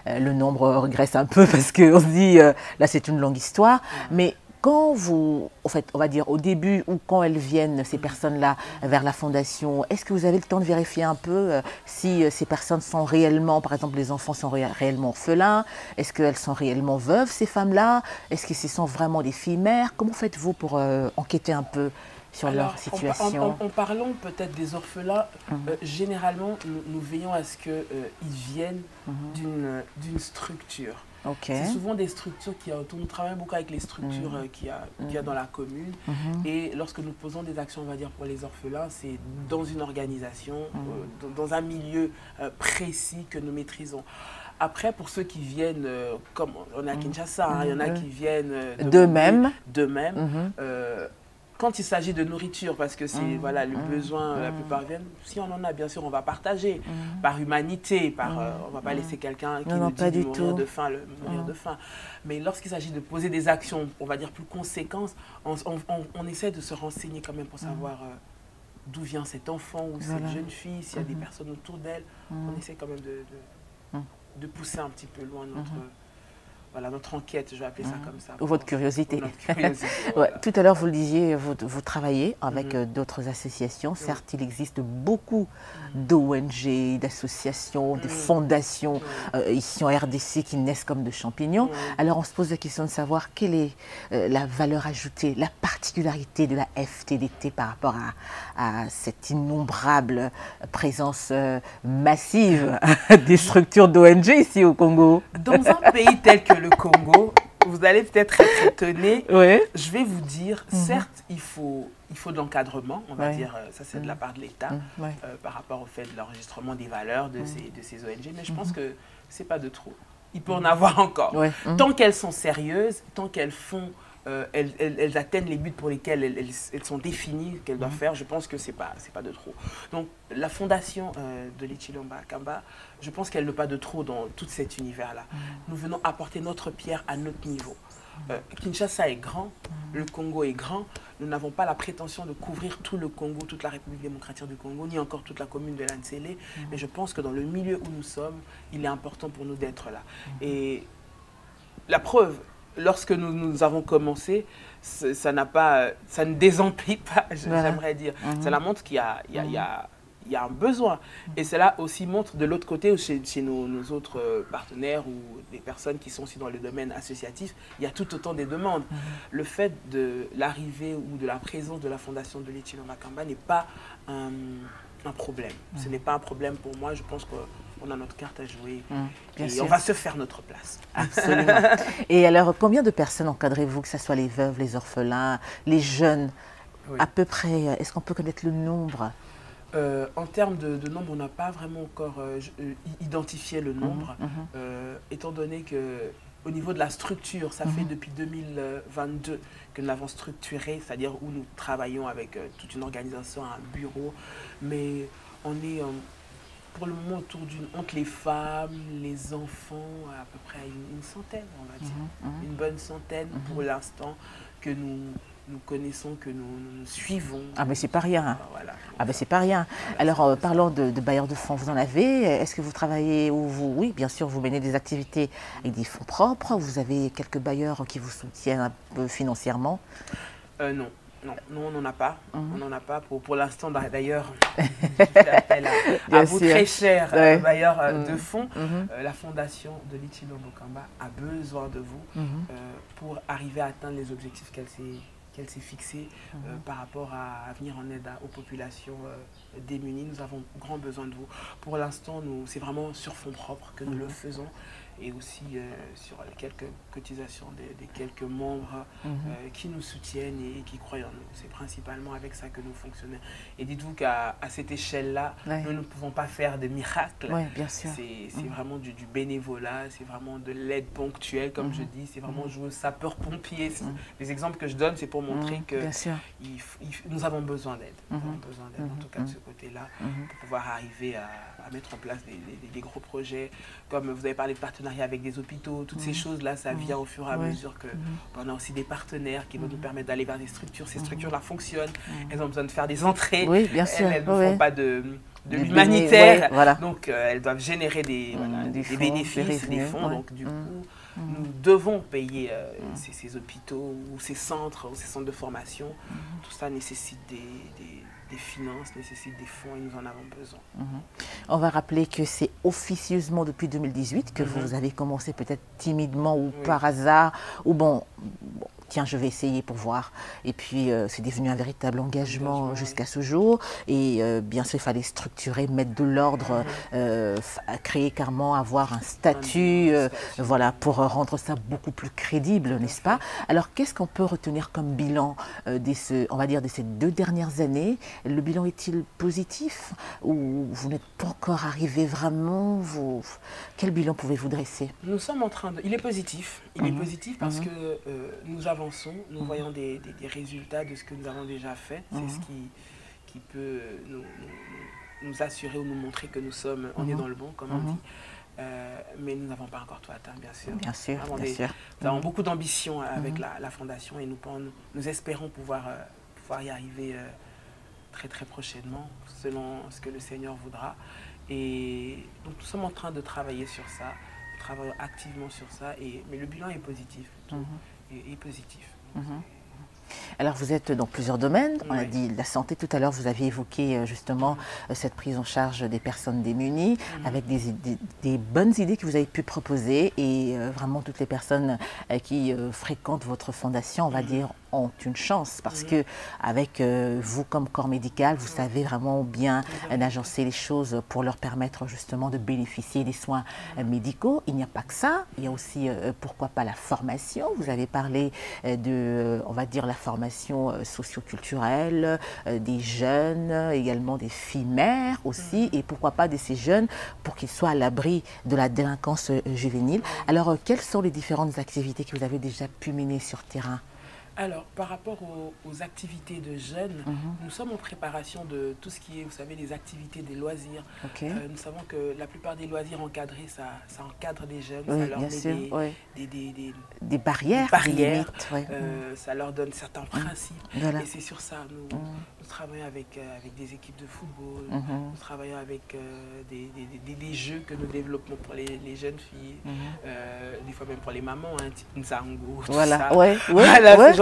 le nombre regresse un peu, parce qu'on se dit, là c'est une longue histoire. Mais quand vous, en fait, on va dire au début ou quand elles viennent, ces personnes-là, vers la fondation, est-ce que vous avez le temps de vérifier un peu si ces personnes sont réellement, par exemple les enfants sont réellement orphelins, est-ce qu'elles sont réellement veuves, ces femmes-là, est-ce que ce sont vraiment des filles mères? Comment faites-vous pour enquêter un peu sur leur situation? En parlant peut-être des orphelins, généralement, nous veillons à ce qu'ils viennent d'une structure. Okay. C'est souvent des structures on travaille beaucoup avec les structures qu'il y a dans la commune. Et lorsque nous posons des actions, on va dire, pour les orphelins, c'est dans une organisation, dans un milieu précis que nous maîtrisons. Après, pour ceux qui viennent, comme on est à Kinshasa, il y en a qui viennent d'eux-mêmes. Quand il s'agit de nourriture, parce que c'est voilà, le besoin, la plupart viennent, si on en a, bien sûr, on va partager, par humanité, on ne va pas laisser quelqu'un qui nous dit de mourir de faim, mourir de faim. Mais lorsqu'il s'agit de poser des actions, on va dire plus conséquentes, on essaie de se renseigner quand même pour savoir d'où vient cet enfant ou cette jeune fille, s'il y a des personnes autour d'elle. On essaie quand même de pousser un petit peu loin notre enquête, je vais appeler ça comme ça. Votre curiosité. Voilà. Ouais, tout à l'heure, vous le disiez, vous travaillez avec d'autres associations. Certes, il existe beaucoup d'ONG, d'associations, de fondations ici en RDC qui naissent comme de champignons. Alors, on se pose la question de savoir quelle est la valeur ajoutée, la particularité de la FTDT par rapport à cette innombrable présence massive des structures d'ONG ici au Congo. Dans un pays tel que le Congo, vous allez peut-être être étonné. Oui. Je vais vous dire, certes, il faut de l'encadrement, on va dire, ça c'est de la part de l'État, par rapport au fait de l'enregistrement des valeurs de ces ONG, mais je pense que ce n'est pas de trop. Il peut en avoir encore. Tant qu'elles sont sérieuses, tant qu'elles font, elles atteignent les buts pour lesquels elles sont définies, qu'elles doivent faire, je pense que ce n'est pas de trop. Donc la fondation de l'Ichilomba Kamba, je pense qu'elle n'est pas de trop dans tout cet univers-là. Nous venons apporter notre pierre à notre niveau. Kinshasa est grand, le Congo est grand, nous n'avons pas la prétention de couvrir tout le Congo, toute la République démocratique du Congo, ni encore toute la commune de Lanzélé, mais je pense que dans le milieu où nous sommes, il est important pour nous d'être là. Et la preuve, lorsque nous avons commencé, ça ne désemplit pas, j'aimerais dire. Cela montre qu'il y a un besoin. Et cela aussi montre de l'autre côté, chez nos autres partenaires ou des personnes qui sont aussi dans le domaine associatif, il y a tout autant des demandes. Le fait de l'arrivée ou de la présence de la fondation de l'Ichilomba Kamba n'est pas un problème. Ce n'est pas un problème pour moi. Je pense qu'on a notre carte à jouer et on va se faire notre place. Absolument. Et alors, combien de personnes encadrez-vous, que ce soit les veuves, les orphelins, les jeunes? À peu près, est-ce qu'on peut connaître le nombre? En termes de nombre, on n'a pas vraiment encore identifié le nombre, étant donné qu'au niveau de la structure, ça fait depuis 2022 que nous l'avons structuré, c'est-à-dire où nous travaillons avec toute une organisation, un bureau, mais on est pour le moment entre les femmes, les enfants, à peu près une centaine, on va dire, une bonne centaine pour l'instant que nous connaissons, que nous suivons. Ah mais c'est pas rien. Voilà. Ah ben c'est pas rien. Voilà, alors parlons de bailleurs de fonds, vous en avez? Est-ce que vous travaillez ou oui, bien sûr, vous menez des activités avec des fonds propres? Vous avez quelques bailleurs qui vous soutiennent un peu financièrement? Non, on n'en a pas. On n'en a pas pour l'instant. D'ailleurs, j'appelle à vous très chers bailleurs de fonds. La fondation de l'Ichilomba Kamba a besoin de vous pour arriver à atteindre les objectifs qu'elle s'est fixée par rapport à venir en aide aux populations démunies. Nous avons grand besoin de vous. Pour l'instant, c'est vraiment sur fonds propres que nous le faisons et aussi sur les quelques cotisations des quelques membres qui nous soutiennent et qui croient en nous. C'est principalement avec ça que nous fonctionnons. Et dites-vous qu'à cette échelle-là, nous ne pouvons pas faire de miracles. Oui, bien sûr. C'est vraiment du bénévolat, c'est vraiment de l'aide ponctuelle, comme je dis. C'est vraiment jouer au sapeur-pompier. Les exemples que je donne, c'est pour montrer que nous avons besoin d'aide. Nous avons besoin d'aide, en tout cas de ce côté-là, pour pouvoir arriver à mettre en place des gros projets. Comme vous avez parlé de partenariat avec des hôpitaux, toutes ces choses-là, ça vient au fur et à mesure qu'on a aussi des partenaires qui vont nous permettre d'aller vers des structures. Ces structures-là fonctionnent, elles ont besoin de faire des entrées, bien sûr. Elles ne font pas de l'humanitaire, voilà. donc elles doivent générer des bénéfices, des fonds. Donc du coup, Nous devons payer ces hôpitaux ou ces centres de formation. Tout ça nécessite des finances, nécessite des fonds et nous en avons besoin. On va rappeler que c'est officieusement depuis 2018 que vous avez commencé peut-être timidement ou par hasard, ou bon, tiens, je vais essayer pour voir. Et puis, c'est devenu un véritable engagement jusqu'à ce jour. Et bien sûr, il fallait structurer, mettre de l'ordre, créer carrément, avoir un statut, voilà, pour rendre ça beaucoup plus crédible, n'est-ce pas? Alors, qu'est-ce qu'on peut retenir comme bilan on va dire, de ces 2 dernières années? Le bilan est-il positif ou vous n'êtes pas encore arrivé vraiment? Quel bilan pouvez-vous dresser? Nous sommes en train de... Il est positif. Il est positif parce que nous avançons, nous voyons des résultats de ce que nous avons déjà fait. C'est ce qui peut nous assurer ou nous montrer que on est dans le bon, comme on dit. Mais nous n'avons pas encore tout atteint, bien sûr. Bien sûr, Nous avons beaucoup d'ambition avec la Fondation et nous espérons pouvoir y arriver très très prochainement, selon ce que le Seigneur voudra. Et donc nous sommes en train de travailler sur ça, nous travaillons activement sur ça, mais le bilan est positif. Est positif. Alors vous êtes dans plusieurs domaines, on a dit la santé tout à l'heure, vous aviez évoqué justement cette prise en charge des personnes démunies avec des bonnes idées que vous avez pu proposer et vraiment toutes les personnes qui fréquentent votre fondation, on va dire, ont une chance parce que avec vous comme corps médical, vous savez vraiment bien agencer les choses pour leur permettre justement de bénéficier des soins médicaux. Il n'y a pas que ça, il y a aussi pourquoi pas la formation. Vous avez parlé de, on va dire, la formation socio-culturelle des jeunes, également des filles mères aussi, et pourquoi pas de ces jeunes pour qu'ils soient à l'abri de la délinquance juvénile. Alors, quelles sont les différentes activités que vous avez déjà pu mener sur terrain? Alors, par rapport aux activités de jeunes, nous sommes en préparation de tout ce qui est, vous savez, les activités des loisirs. Nous savons que la plupart des loisirs encadrés, ça encadre des jeunes, ça leur met des barrières, ça leur donne certains principes. Et c'est sur ça, nous travaillons avec des équipes de football, nous travaillons avec des jeux que nous développons pour les jeunes filles, des fois même pour les mamans, type Nzango, tout ça.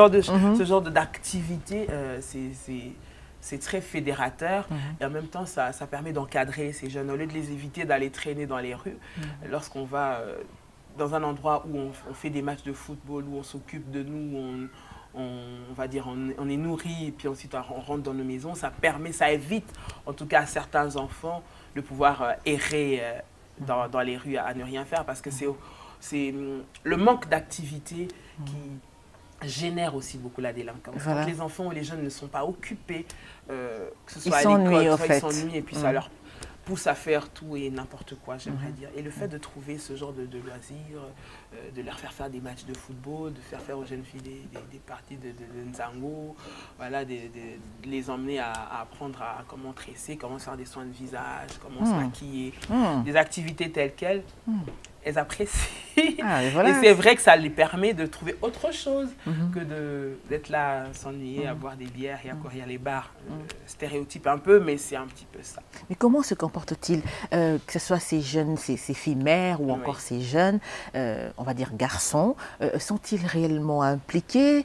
Ce genre d'activité, c'est très fédérateur et en même temps, ça permet d'encadrer ces jeunes. Au lieu de les éviter d'aller traîner dans les rues, lorsqu'on va dans un endroit où on fait des matchs de football, où on s'occupe de nous, on va dire, on est nourri et puis ensuite on rentre dans nos maisons, ça évite en tout cas à certains enfants de pouvoir errer dans les rues à ne rien faire parce que c'est le manque d'activité qui génère aussi beaucoup la délinquance. Quand les enfants ou les jeunes ne sont pas occupés, que ce soit à l'école, ils s'ennuient et puis ça leur pousse à faire tout et n'importe quoi, j'aimerais dire. Et le fait de trouver ce genre de loisirs, de leur faire des matchs de football, de faire aux jeunes filles des parties de Nzango, voilà, de les emmener à apprendre à comment tresser, comment faire des soins de visage, comment se maquiller, des activités telles quelles. Elles apprécient. Et c'est vrai que ça les permet de trouver autre chose que d'être là, s'ennuyer, à boire des bières et à courir les bars. Stéréotype un peu, mais c'est un petit peu ça. Mais comment se comportent-ils, que ce soit ces jeunes, ces filles mères ou encore ces jeunes, on va dire garçons, sont-ils réellement impliqués?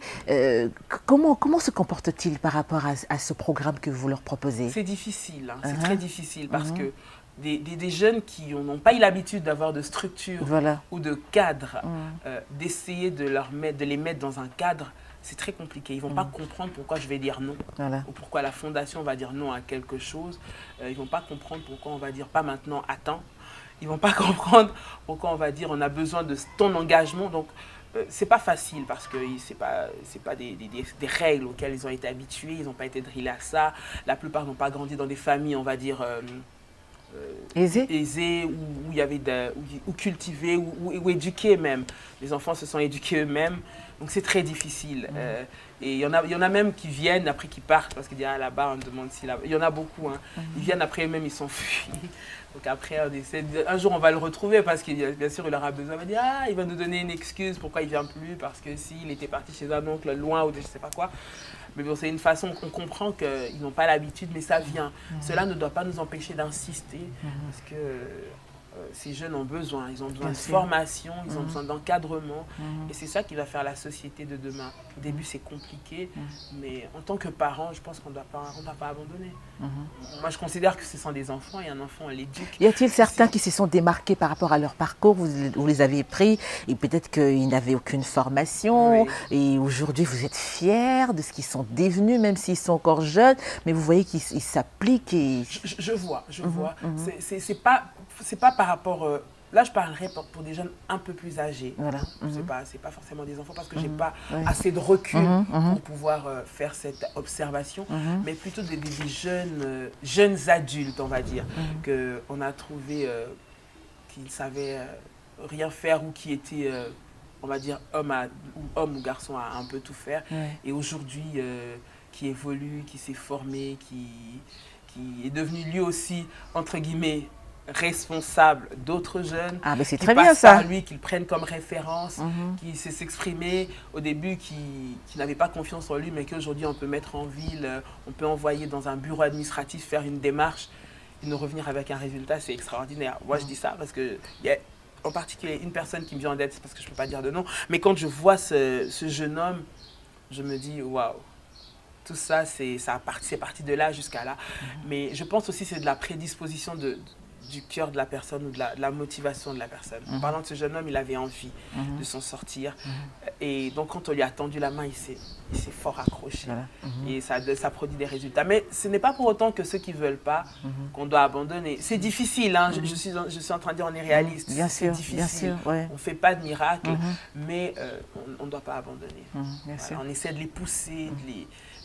Comment se comportent-ils par rapport à ce programme que vous leur proposez? C'est difficile, c'est très difficile parce que des jeunes qui n'ont pas eu l'habitude d'avoir de structure ou de cadre, d'essayer de les mettre dans un cadre, c'est très compliqué. Ils ne vont pas comprendre pourquoi je vais dire non, ou pourquoi la fondation va dire non à quelque chose. Ils ne vont pas comprendre pourquoi on va dire pas maintenant, attends. Ils ne vont pas comprendre pourquoi on va dire on a besoin de ton engagement. Donc, c'est pas facile parce que c'est pas des règles auxquelles ils ont été habitués. Ils n'ont pas été drillés à ça. La plupart n'ont pas grandi dans des familles, on va dire... aisés, où il y avait ou cultivés, ou éduqués même. Les enfants se sont éduqués eux-mêmes, donc c'est très difficile. Et il y en a même qui viennent après qui partent parce qu'ils disent là-bas on demande si là-bas. Il y en a beaucoup, ils viennent après eux-mêmes, ils s'enfuient. Donc après on essaie un jour on va le retrouver parce que bien sûr il aura besoin, il va dire il va nous donner une excuse pourquoi il vient plus parce que s'il était parti chez un oncle loin ou je sais pas quoi. Mais bon, c'est une façon qu'on comprend qu'ils n'ont pas l'habitude, mais ça vient. Cela ne doit pas nous empêcher d'insister, parce que ces jeunes ont besoin. Ils ont besoin de formation, ils ont besoin d'encadrement. Et c'est ça qui va faire la société de demain. Au début, c'est compliqué, mais en tant que parent, je pense qu'on ne doit pas abandonner. Moi, je considère que ce sont des enfants et un enfant, on l'éduque. Y a-t-il certains qui se sont démarqués par rapport à leur parcours? Vous les avez pris et peut-être qu'ils n'avaient aucune formation et aujourd'hui, vous êtes fiers de ce qu'ils sont devenus, même s'ils sont encore jeunes, mais vous voyez qu'ils s'appliquent. Et... Je vois. C'est pas par rapport... là, je parlerai pour des jeunes un peu plus âgés. Voilà. C'est pas forcément des enfants parce que je n'ai pas assez de recul pour pouvoir faire cette observation, mais plutôt des jeunes adultes, on va dire, qu'on a trouvé qui ne savaient rien faire ou qui étaient, on va dire, homme ou garçon à un peu tout faire. Et aujourd'hui, qui évolue, qui s'est formé, qui est devenu lui aussi, entre guillemets, responsable d'autres jeunes, mais c'est qui très bien passent ça. par lui, qui le prennent comme référence, qui sait s'exprimer au début, qui n'avait pas confiance en lui, mais qu'aujourd'hui on peut mettre en ville, on peut envoyer dans un bureau administratif, faire une démarche, et nous revenir avec un résultat, c'est extraordinaire. Moi je dis ça parce que y a en particulier une personne qui me vient en tête, c'est parce que je ne peux pas dire de nom, mais quand je vois ce jeune homme, je me dis waouh. Tout ça, c'est parti de là jusqu'à là. Mais je pense aussi que c'est de la prédisposition du cœur de la personne ou de la motivation de la personne. En parlant de ce jeune homme, il avait envie de s'en sortir. Et donc, quand on lui a tendu la main, il s'est fort accroché. Et ça produit des résultats. Mais ce n'est pas pour autant que ceux qui ne veulent pas, qu'on doit abandonner. C'est difficile. Hein. Je suis en train de dire on est réaliste. C'est difficile. Bien sûr, on ne fait pas de miracle, mais on ne doit pas abandonner. On essaie de les pousser,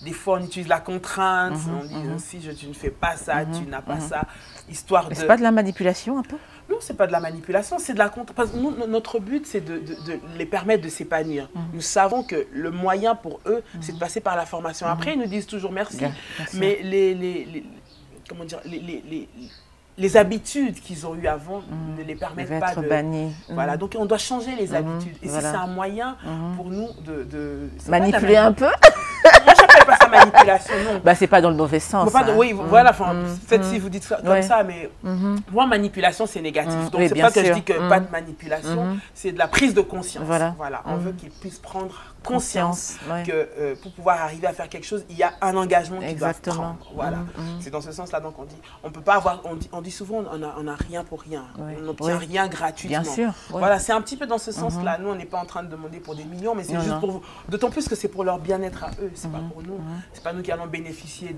des fois, on utilise la contrainte, on dit si tu ne fais pas ça, tu n'as pas ça, histoire de... C'est pas de la manipulation un peu? Non, c'est pas de la manipulation, c'est de la contrainte. Parce que nous, notre but, c'est de les permettre de s'épanouir. Nous savons que le moyen pour eux, c'est de passer par la formation. Après, ils nous disent toujours merci, mais comment dire, les habitudes qu'ils ont eues avant ne les permettent pas de... bannis. Voilà, donc on doit changer les habitudes. Et si c'est un moyen pour nous de manipuler un peu. Moi, je n'appelle pas ça manipulation, non. Bah, c'est pas dans le mauvais sens. Oui, voilà, peut-être si vous dites ça, comme ça, mais moi, manipulation, c'est négatif. Donc, c'est pas que je dis que pas de manipulation, c'est de la prise de conscience. Voilà. On veut qu'ils puissent prendre conscience que pour pouvoir arriver à faire quelque chose, il y a un engagement qu'ils doivent prendre. Voilà. C'est dans ce sens-là donc on dit. On peut pas avoir, on dit souvent on n'a rien pour rien. On n'obtient rien gratuitement. Bien sûr. Voilà, c'est un petit peu dans ce sens-là. Nous, on n'est pas en train de demander pour des millions, mais c'est juste pour vous. D'autant plus que c'est pour leur bien-être à eux, c'est pas pour nous. C'est pas nous qui allons bénéficier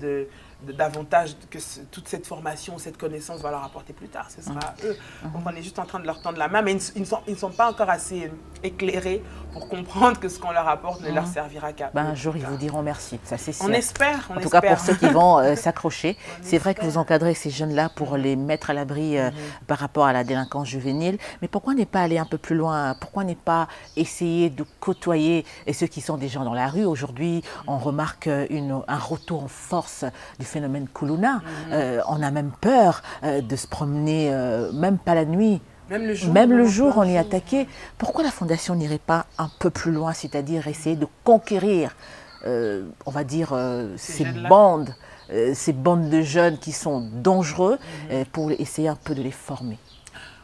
davantage que toute cette formation, cette connaissance va leur apporter plus tard. Ce sera eux. Donc on est juste en train de leur tendre la main, mais ils ne sont pas encore assez éclairés pour comprendre que ce qu'on leur apporte ne leur servira qu'à eux. Un jour, ils vous diront merci, ça c'est sûr. On espère. En tout cas, pour ceux qui vont s'accrocher, c'est vrai que vous encadrez ces jeunes-là pour les mettre à l'abri par rapport à la délinquance juvénile. Mais pourquoi n'est pas aller un peu plus loin? Pourquoi n'est pas essayer de côtoyer ceux qui sont déjà dans la rue? Aujourd'hui, on remarque un retour en force du phénomène Kuluna. On a même peur de se promener, même pas la nuit. Même le jour, on est attaqué. Pourquoi la Fondation n'irait pas un peu plus loin, c'est-à-dire essayer de conquérir, on va dire, ces bandes de jeunes qui sont dangereux pour essayer un peu de les former?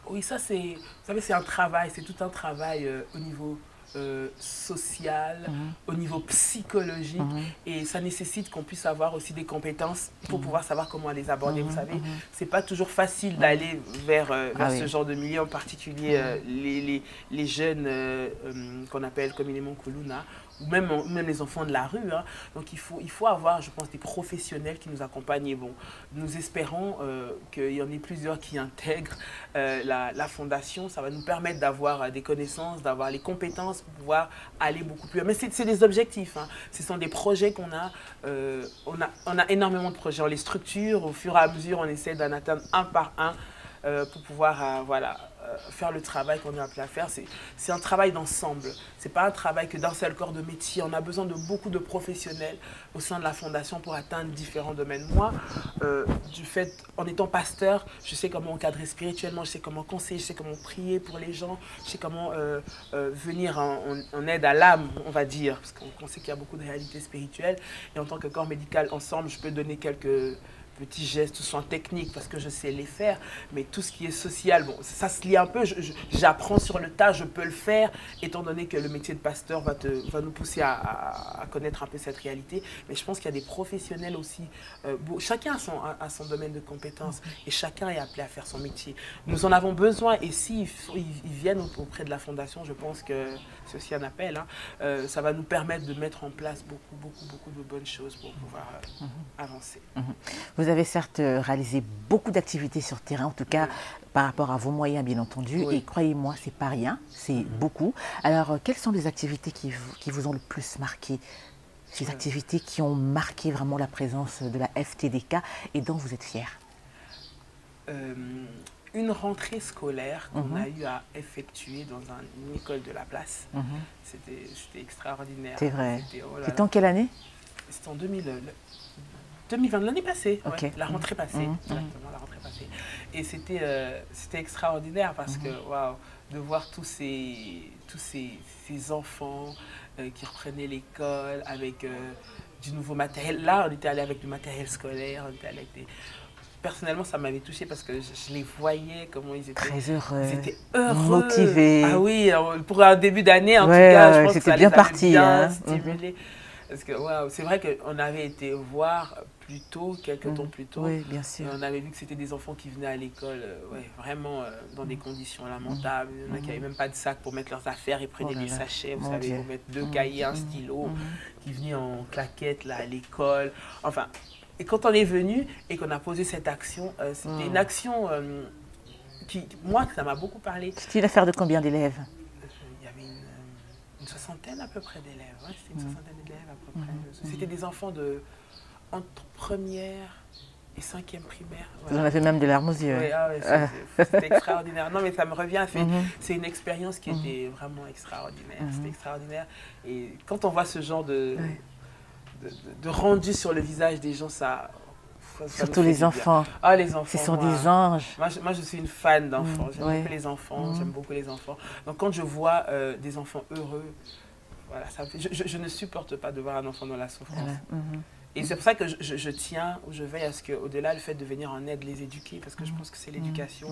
Oui, ça c'est, vous savez, c'est un travail, c'est tout un travail au niveau social, au niveau psychologique, et ça nécessite qu'on puisse avoir aussi des compétences pour pouvoir savoir comment les aborder. Vous savez, c'est pas toujours facile d'aller vers ce genre de milieu, en particulier les jeunes qu'on appelle communément Kuluna, ou même les enfants de la rue. Hein. Donc il faut avoir, je pense, des professionnels qui nous accompagnent. Et bon, nous espérons qu'il y en ait plusieurs qui intègrent la Fondation. Ça va nous permettre d'avoir des connaissances, d'avoir les compétences pour pouvoir aller beaucoup plus loin. Mais c'est des objectifs. Hein. Ce sont des projets qu'on a. On a énormément de projets. On les structure. Au fur et à mesure, on essaie d'en atteindre un par un pour pouvoir faire le travail qu'on est appelé à faire. C'est un travail d'ensemble. Ce n'est pas un travail que d'un seul corps de métier. On a besoin de beaucoup de professionnels au sein de la Fondation pour atteindre différents domaines. Moi, du fait, en étant pasteur, je sais comment encadrer spirituellement, je sais comment conseiller, je sais comment prier pour les gens, je sais comment venir en aide à l'âme, on va dire, parce qu'on sait qu'il y a beaucoup de réalités spirituelles. Et en tant que corps médical, ensemble, je peux donner quelques petits gestes, soins techniques, parce que je sais les faire, mais tout ce qui est social, bon, ça se lie un peu, j'apprends sur le tas, je peux le faire, étant donné que le métier de pasteur va nous pousser à connaître un peu cette réalité. Mais je pense qu'il y a des professionnels aussi, chacun a son domaine de compétences, et chacun est appelé à faire son métier. Nous en avons besoin, et s'ils viennent auprès de la Fondation, je pense que c'est aussi un appel, hein, ça va nous permettre de mettre en place beaucoup de bonnes choses pour pouvoir avancer. Vous avez certes réalisé beaucoup d'activités sur terrain, en tout cas par rapport à vos moyens bien entendu, et croyez-moi, c'est pas rien, c'est beaucoup. Alors, quelles sont les activités qui vous ont le plus marqué, ces activités qui ont marqué vraiment la présence de la FTDK et dont vous êtes fiers? Une rentrée scolaire qu'on a eu à effectuer dans une école de la place, c'était extraordinaire. C'est vrai. C'était en quelle année? C'était en 2020, l'année passée, la rentrée passée, exactement, la rentrée passée. Et c'était extraordinaire parce que, waouh, de voir tous ces enfants qui reprenaient l'école avec du nouveau matériel. Là, on était allé avec du matériel scolaire, on était allé avec des... Personnellement, ça m'avait touchée parce que je les voyais, comment ils étaient très heureux, ils étaient heureux, motivés. Ah oui, pour un début d'année, en tout cas, je pense que ça bien les parti, bien stimulés. Parce que wow, c'est vrai qu'on avait été voir plus tôt, quelques temps plus tôt. Oui, bien sûr. On avait vu que c'était des enfants qui venaient à l'école vraiment dans des conditions lamentables. Il y en a qui n'avaient même pas de sac pour mettre leurs affaires. Ils prenaient des sachets, vous savez, pour mettre 2 cahiers, un stylo, qui venaient en claquettes là, à l'école. Enfin, et quand on est venu et qu'on a posé cette action, c'était une action qui, moi, ça m'a beaucoup parlé. C'était une affaire de combien d'élèves? Il y avait une soixantaine à peu près d'élèves. Ouais, c'était une soixantaine d'élèves à peu près. C'était des enfants entre première et 5e primaire. Vous en avez même des larmes aux yeux. Oui, c'était extraordinaire. Non, mais ça me revient. C'est une expérience qui était vraiment extraordinaire. C'était extraordinaire. Et quand on voit ce genre de rendu sur le visage des gens, ça surtout les enfants. Ah, les enfants. Ce sont des anges. Moi, je suis une fan d'enfants. J'aime beaucoup les enfants. J'aime beaucoup les enfants. Donc, quand je vois des enfants heureux, voilà, ça fait, je ne supporte pas de voir un enfant dans la souffrance. Et c'est pour ça que je tiens, je veille à ce qu'au-delà, le fait de venir en aide, les éduquer, parce que je pense que c'est l'éducation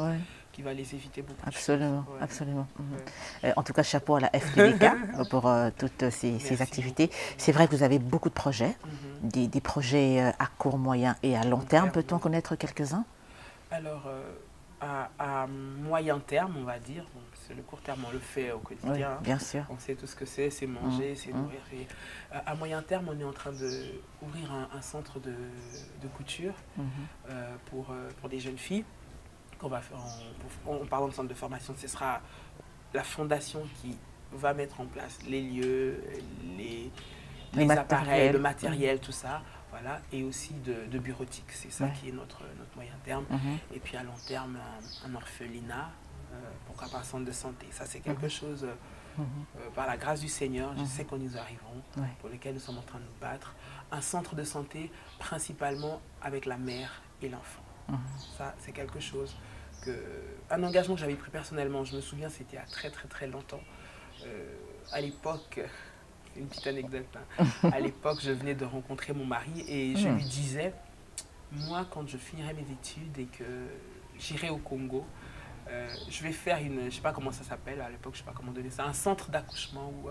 qui va les éviter beaucoup. Absolument, absolument. En tout cas, chapeau à la FTDK pour toutes ces activités. C'est vrai que vous avez beaucoup de projets, des projets à court, moyen et à long terme. Peut-on connaître quelques-uns? Alors, à moyen terme, on va dire, bon, c'est le court terme, on le fait au quotidien. Bien sûr. On sait tout ce que c'est manger, c'est nourrir. Et, à moyen terme, on est en train d'ouvrir un centre de couture pour des jeunes filles. On va faire en parlant de centre de formation, ce sera la fondation qui va mettre en place les lieux, les appareils, le matériel, tout ça. Voilà, et aussi de bureautique, c'est ça qui est notre moyen terme. Et puis à long terme, un orphelinat, pourquoi pas un centre de santé. Ça, c'est quelque chose, par la grâce du Seigneur, je sais qu'on y arriverons, pour lequel nous sommes en train de nous battre. Un centre de santé, principalement avec la mère et l'enfant. Ça, c'est quelque chose un engagement que j'avais pris personnellement. Je me souviens, c'était il y a très longtemps. À l'époque... Une petite anecdote. À l'époque, je venais de rencontrer mon mari et je lui disais, moi, quand je finirai mes études et que j'irai au Congo, je vais faire je ne sais pas comment ça s'appelle, à l'époque, je ne sais pas comment donner ça, un centre d'accouchement où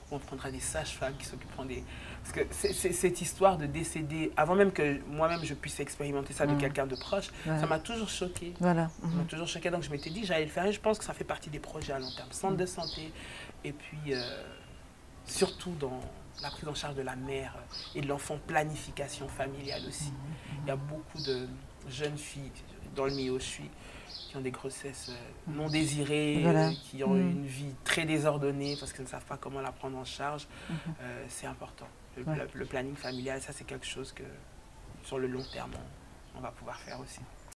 on prendra des sages-femmes qui s'occuperont des... Parce que cette histoire de décéder, avant même que moi-même je puisse expérimenter ça de quelqu'un de proche, ça m'a toujours choquée. Voilà. Ça m'a toujours choquée, donc je m'étais dit que j'allais le faire et je pense que ça fait partie des projets à long terme. Centre de santé et puis... surtout dans la prise en charge de la mère et de l'enfant, planification familiale aussi. Il y a beaucoup de jeunes filles dans le milieu où je suis qui ont des grossesses non désirées, qui ont une vie très désordonnée parce qu'elles ne savent pas comment la prendre en charge. C'est important. Le planning familial, ça c'est quelque chose que sur le long terme, on va pouvoir faire aussi.